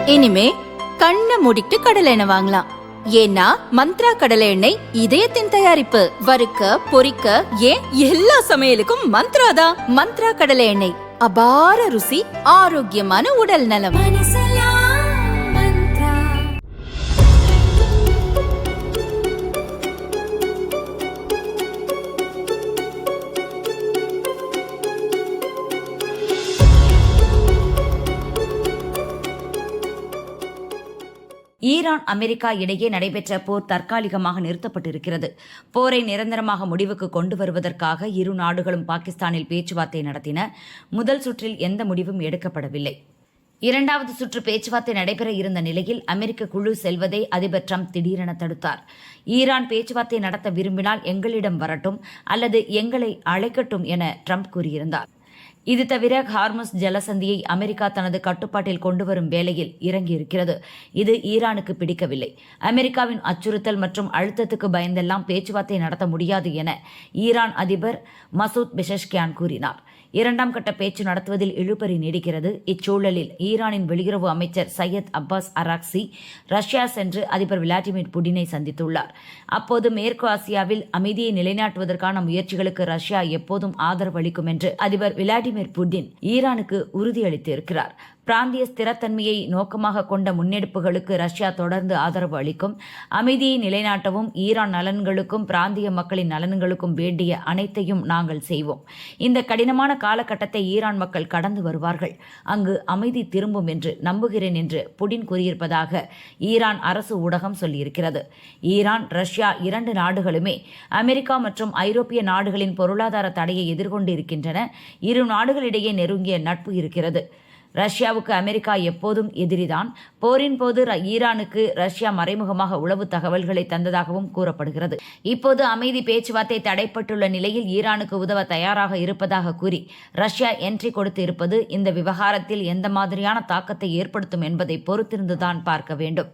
இனிமே கண்ணை மூடிட்டு கடலை எண்ணெய் வாங்கலாம். ஏன்னா மந்த்ரா கடலை எண்ணெய் இதயத்தின் தயாரிப்பு. வறுக்க பொரிக்க ஏன் எல்லா சமையலுக்கும் மந்த்ரா தான். மந்த்ரா கடலை எண்ணெய், அபார ருசி, ஆரோக்கியமான உடல் நலம். ஈரான் அமெரிக்கா இடையே நடைபெற்ற போர் தற்காலிகமாக நிறுத்தப்பட்டிருக்கிறது. போரை நிரந்தரமாக முடிவுக்கு கொண்டு வருவதற்காக இரு நாடுகளும் பாகிஸ்தானில் பேச்சுவார்த்தை நடத்தின. முதல் சுற்றில் எந்த முடிவும் எடுக்கப்படவில்லை. இரண்டாவது சுற்று பேச்சுவார்த்தை நடைபெற இருந்த நிலையில் அமெரிக்க குழு செல்வதை அதிபர் டிரம்ப் திடீரென தடுத்தார். ஈரான் பேச்சுவார்த்தை நடத்த விரும்பினால் எங்களிடம் வரட்டும் அல்லது எங்களை அழைக்கட்டும் என டிரம்ப் கூறியிருந்தார். இது தவிர ஹார்முஸ் ஜலசந்தியை அமெரிக்கா தனது கட்டுப்பாட்டில் கொண்டு வரும் வேலையில் இறங்கியிருக்கிறது. இது ஈரானுக்கு பிடிக்கவில்லை. அமெரிக்காவின் அச்சுறுத்தல் மற்றும் அழுத்தத்துக்கு பயந்தெல்லாம் பேச்சுவார்த்தை நடத்த முடியாது என ஈரான் அதிபர் மசூத் பெஷஷ்கியான் கூறினார். இரண்டாம் கட்ட பேச்சு நடத்துவதில் இழுபறி நீடிக்கிறது. இச்சூழலில் ஈரானின் வெளியுறவு அமைச்சர் சையத் அப்பாஸ் அராக்சி ரஷ்யா சென்று அதிபர் விளாடிமிர் புடினை சந்தித்துள்ளார். அப்போது மேற்கு ஆசியாவில் அமைதியை நிலைநாட்டுவதற்கான முயற்சிகளுக்கு ரஷ்யா எப்போதும் ஆதரவு அளிக்கும் என்று அதிபர் விளாடிமிர் புடின் ஈரானுக்கு உறுதியளித்திருக்கிறார். பிராந்திய ஸ்திரத்தன்மையை நோக்கமாக கொண்ட முன்னெடுப்புகளுக்கு ரஷ்யா தொடர்ந்து ஆதரவு அளிக்கும். அமைதியை நிலைநாட்டவும் ஈரான் நலன்களுக்கும் பிராந்திய மக்களின் நலன்களுக்கும் வேண்டிய அனைத்தையும் நாங்கள் செய்வோம். இந்த கடினமான காலகட்டத்தை ஈரான் மக்கள் கடந்து வருவார்கள். அங்கு அமைதி திரும்பும் என்று நம்புகிறேன் என்று புடின் கூறியிருப்பதாக ஈரான் அரசு ஊடகம் சொல்லியிருக்கிறது. ஈரான், ரஷ்யா இரண்டு நாடுகளுமே அமெரிக்கா மற்றும் ஐரோப்பிய நாடுகளின் பொருளாதார தடையை எதிர்கொண்டு இருக்கின்றன. இரு நாடுகளிடையே நெருங்கிய நட்பு இருக்கிறது. ரஷ்யாவுக்கு அமெரிக்கா எப்போதும் எதிரிதான். போரின் போது ஈரானுக்கு ரஷ்யா மறைமுகமாக உளவு தகவல்களை தந்ததாகவும் கூறப்படுகிறது. இப்போது அமைதி பேச்சுவார்த்தை தடைப்பட்டுள்ள நிலையில் ஈரானுக்கு உதவ தயாராக இருப்பதாக கூறி ரஷ்யா என்ட்ரி கொடுத்து இருப்பது இந்த விவகாரத்தில் எந்த மாதிரியான தாக்கத்தை ஏற்படுத்தும் என்பதை பொறுத்திருந்துதான் பார்க்க வேண்டும்.